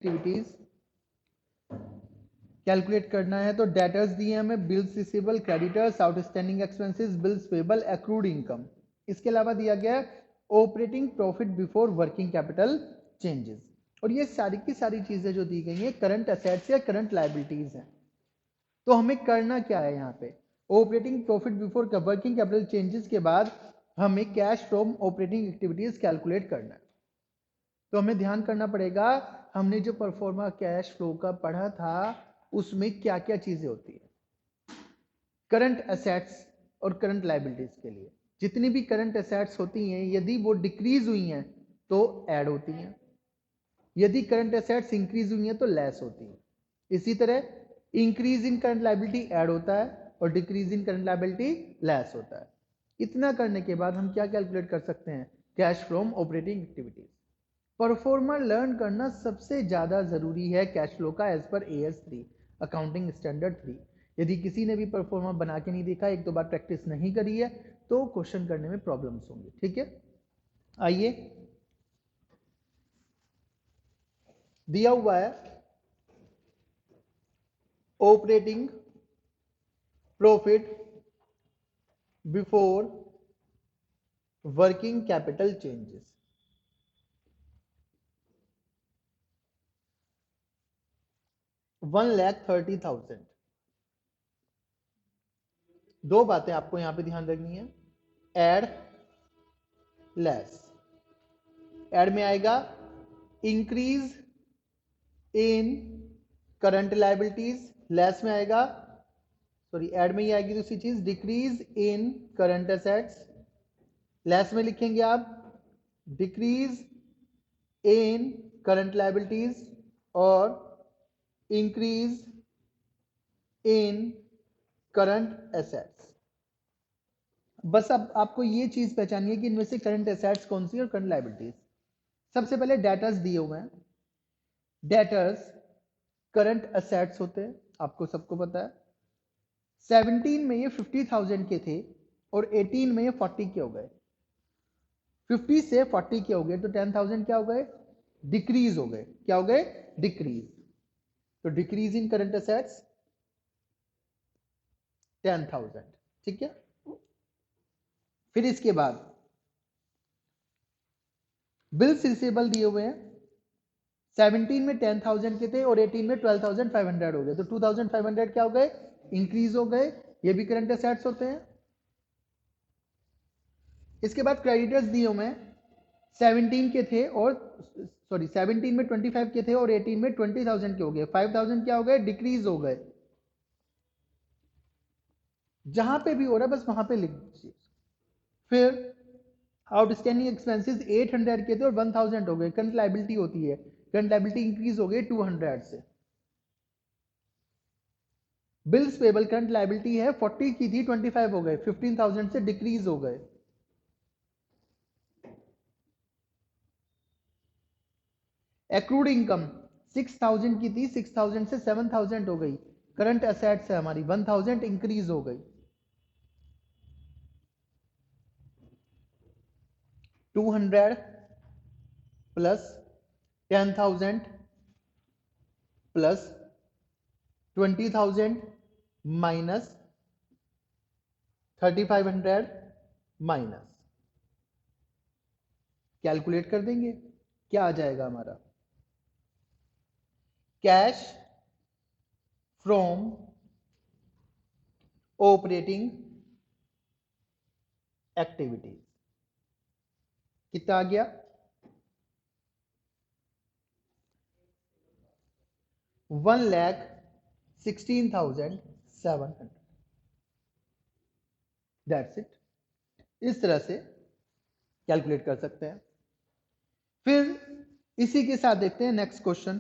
Activities calculate करना है तो डेटर्स दिए हमें, bills receivable, creditors, outstanding expenses, bills payable, accrued income. इसके अलावा दिया गया है operating profit before working capital changes. और ये सारी की सारी चीजें जो दी गई हैं करंट असेट्स या करंट लायबिलिटीज हैं। तो हमें करना क्या है यहाँ पे, operating profit before working capital changes के बाद हमें cash from operating activities calculate करना है। तो हमें ध्यान करना पड़ेगा, हमने जो परफॉर्मा कैश फ्लो का पढ़ा था उसमें क्या क्या चीजें होती है करंट एसेट्स और करंट लायबिलिटीज के लिए। जितनी भी करंट एसेट्स होती हैं यदि वो डिक्रीज हुई हैं तो ऐड होती हैं, यदि करंट एसेट्स इंक्रीज हुई हैं तो लेस होती हैं। इसी तरह increase in current liability add होता है और decrease in current liability less होता है। इतना करने के बाद हम क्या कैलकुलेट कर सकते हैं, cash from operating activities. Performer learn करना सबसे ज्यादा जरूरी है कैश फ्लो का as per AS3 accounting standard 3। यदि किसी ने भी परफॉर्मर बना के नहीं देखा, एक दो बार प्रैक्टिस नहीं करी है तो क्वेश्चन करने में प्रॉब्लम्स होंगी। ठीक है, आइए दिया हुआ है operating profit before working capital changes. $1,30,000। दो बातें आपको यहां पे ध्यान रखनी है, एड लेस। एड में आएगा increase in current liabilities, less में आएगा, सॉरी एड में ही आएगी दूसरी चीज, decrease in current assets. Less में लिखेंगे आप डिक्रीज इन करंट लायबिलिटीज और इंक्रीज इन करंट एसेट्स। बस अब आपको ये चीज पहचानिए कि इनमें से करंट एसेट्स कौन सी और करंट लायबिलिटीज। सबसे पहले डेटर्स दिए हुए हैं। डेटर्स करंट एसेट्स होते हैं, आपको सबको पता है। 17 में ये 50,000 के थे और 18 में ये 40 के हो गए। 50 से 40 के हो गए तो 10,000 क्या हो गए, डिक्रीज हो गए। क्या हो गए, डिक्रीज। तो डिक्रीज इन करंट एसेट्स 10,000। ठीक है, फिर इसके बाद बिल्स रिसीवेबल दिए हुए हैं। 17 में 10,000 के थे और 18 में 12,500 हो गए तो 2,500 क्या हो गए, इंक्रीज हो गए। ये भी करंट एसेट्स होते हैं। इसके बाद क्रेडिटर्स दिए हुए हैं। 17 के थे और 17 में 25 के थे और 18 में 20,000 के हो गए। 5,000 क्या हो गए, डिक्रीज हो गए। जहां पे भी हो रहा है बस वहां पे लिख दीजिए। फिर आउटस्टैंडिंग एक्सपेंसेस 800 के थे और 1,000 हो गए। करंट लायबिलिटी होती है, करंट लायबिलिटी इंक्रीज हो गई 200 से। बिल्स पेबल करंट लायबिलिटी है 40 की थी 25 हो गए, 15,000 से डिक्रीज हो गए। एक्रूड इनकम 6,000 की थी, 6,000 से 7,000 हो गई। करंट एसेट्स है हमारी, 1,000 इंक्रीज हो गई। 200 plus 10,000 plus 20,000 minus 3,500 minus, calculate कर देंगे क्या आ जाएगा हमारा, कैश फ्रॉम ऑपरेटिंग एक्टिविटीज कितना आ गया, 1,16,700। That's it. इस तरह से कैलकुलेट कर सकते हैं। फिर इसी के साथ देखते हैं next question.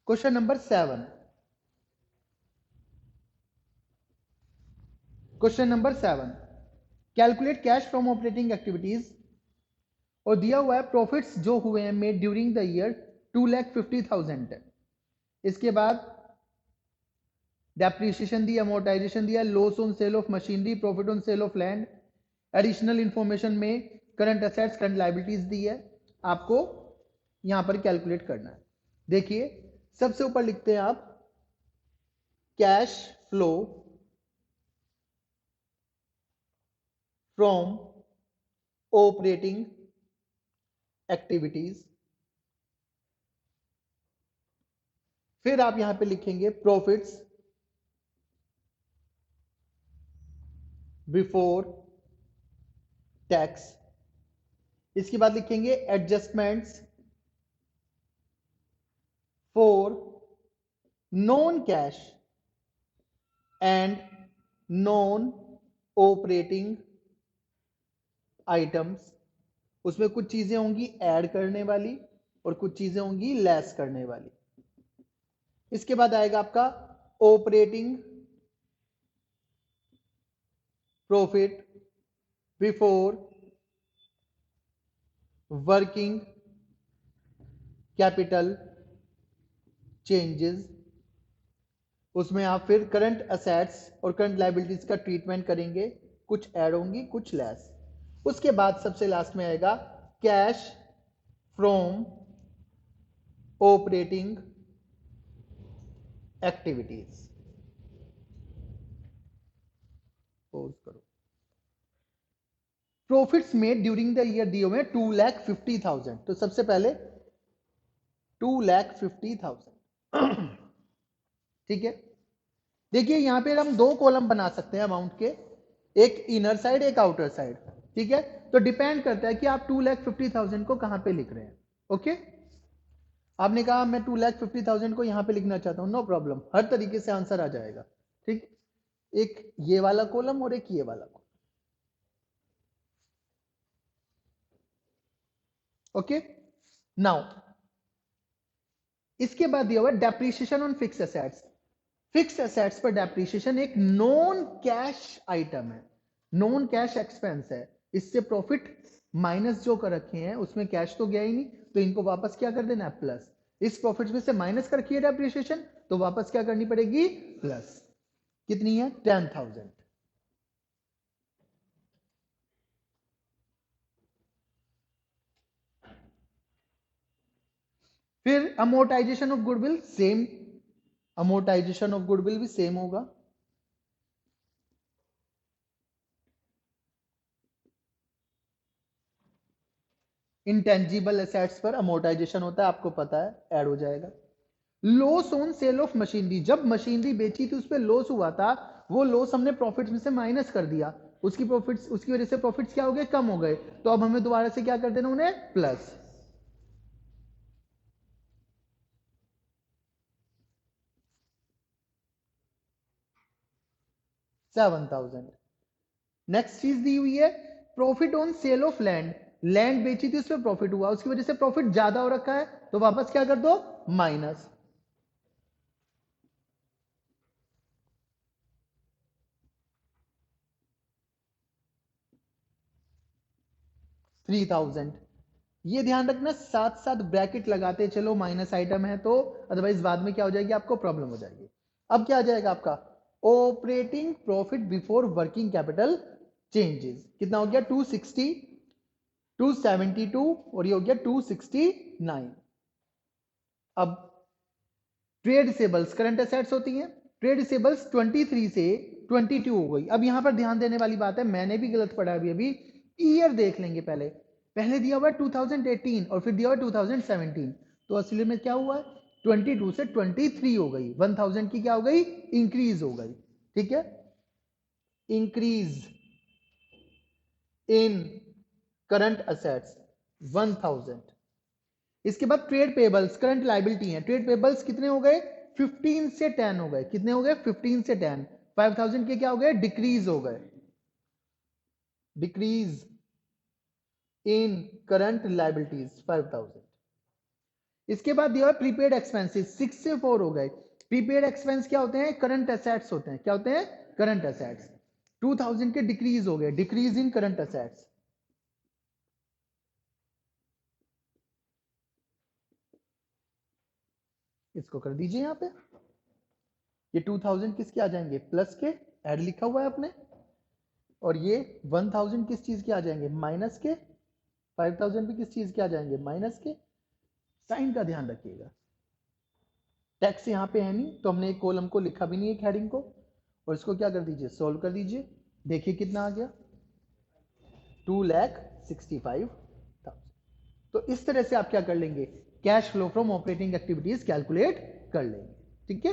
Question number 7। Question number 7, calculate cash from operating activities. और दिया हुआ है प्रॉफिट्स जो हुए हैं मेड ड्यूरिंग द ईयर 2,50,000 है। इसके बाद डेप्रिसिएशन दिया, अमोर्टाइजेशन दिया, loss on sale of machinery, profit on sale of land. Additional information में करंट एसेट्स करंट लायबिलिटीज दी है, आपको यहां पर कैलकुलेट करना है। देखिए सबसे ऊपर लिखते हैं आप cash flow from operating activities, फिर आप यहां पे लिखेंगे प्रॉफिट्स बिफोर टैक्स, इसके बाद लिखेंगे adjustments for non cash and non operating items, उसमें कुछ चीजें होंगी ऐड करने वाली और कुछ चीजें होंगी लेस करने वाली। इसके बाद आएगा आपका operating profit before working capital changes, उसमें आप फिर करंट असेट्स और करंट लायबिलिटीज का ट्रीटमेंट करेंगे, कुछ ऐड होंगी कुछ लेस। उसके बाद सबसे लास्ट में आएगा cash from operating activities. Pause करो। Profits made during the year दिए हुए 2,50,000, तो सबसे पहले 2,50,000 ठीक है। देखिए यहां पे हम दो कॉलम बना सकते हैं अमाउंट के, एक इनर साइड एक आउटर साइड, ठीक है। तो डिपेंड करता है कि आप 2,50,000 को कहां पे लिख रहे हैं। ओके, आपने कहा मैं 2,50,000 को यहां पे लिखना चाहता हूं, नो प्रॉब्लम, हर तरीके से आंसर आ जाएगा। ठीक, एक ये वाला कॉलम और एक ये वाला कॉलम। ओके, नाउ इसके बाद दिया हुआ depreciation on fix assets. Fix assets पर डेप्रीशिएशन एक नॉन कैश आइटम है, नॉन कैश एक्सपेंस है, इससे प्रॉफिट माइनस जो कर रखे हैं उसमें कैश तो गया ही नहीं, तो इनको वापस क्या कर देना है प्लस। इस प्रॉफिट में से माइनस कर रखी है डेप्रीशिएशन, तो वापस क्या करनी पड़ेगी प्लस। कितनी है 10,000। फिर amortisation of goodwill same, amortisation of goodwill भी सेम होगा। इंटेंजिबल एसेट्स पर अमोर्टाइजेशन होता है, आपको पता है, ऐड हो जाएगा। Loss on sale of machinery, जब मशीनरी बेची थी उस पर लॉस हुआ था, वो लॉस हमने प्रॉफिट्स में से माइनस कर दिया, उसकी प्रॉफिट्स, उसकी वजह से प्रॉफिट्स क्या हो गए कम हो गए, तो अब हमें दोबारा से क्या कर देना उन्हें प्लस। $7,000। नेक्स्ट चीज दी हुई है profit on sale of land, land बेची थी उस पर प्रॉफिट हुआ, उसकी वजह से प्रॉफिट ज्यादा हो रखा है, तो वापस क्या कर दो माइनस। $3,000। ये ध्यान रखना साथ साथ ब्रैकेट लगाते चलो, माइनस आइटम है तो, अदरवाइज बाद में क्या हो जाएगी आपको प्रॉब्लम हो जाएगी। अब क्या आ जाएगा आपका operating profit before working capital changes, कितना हो गया 260, 272 और ये हो गया 269। अब ट्रेड रिसेबल्स करंट एसेट्स होती हैं, ट्रेड रिसेबल्स 23 से 22 हो गई। अब यहां पर ध्यान देने वाली बात है, मैंने भी गलत पढ़ा अभी, ईयर देख लेंगे पहले, पहले दिया हुआ 2018 और फिर दिया हुआ 2017, तो असली में क्या हुआ 22 से 23 हो गई, 1,000 की क्या हो गई इंक्रीज हो गई। ठीक है, इंक्रीज इन करंट एसेट्स 1,000। इसके बाद ट्रेड पेबल्स करंट लाइबिलिटी है, ट्रेड पेबल्स कितने हो गए 15 से 10 हो गए, कितने हो गए 15 से 10, 5,000 के क्या हो गए डिक्रीज हो गए, डिक्रीज इन करंट लाइबिलिटीज 5,000। इसके बाद दिया प्रीपेड एक्सपेंसेस 6 से 4 हो गए, प्रीपेड एक्सपेंस क्या होते हैं करंट एसेट्स होते हैं, क्या होते हैं करंट एसेट्स, 2,000 के डिक्रीज हो गए, डिक्रीज इन करंट एसेट्स। इसको कर दीजिए यहां पे, ये 2,000 किसके आ जाएंगे प्लस के, ऐड लिखा हुआ है आपने, और ये 1,000 किस चीज के आ जाएंगे माइनस के, 5000 भी किस चीज के आ जाएंगे, माइनस के। साइन का ध्यान रखिएगा, टैक्स यहाँ पे है नहीं तो हमने एक कॉलम को लिखा भी नहीं है हेडिंग को, और इसको क्या कर दीजिए, सोल्व कर दीजिए। देखिए कितना आ गया, 2,65,000। तो इस तरह से आप क्या कर लेंगे, cash flow from operating activities calculate कर लेंगे। ठीक है।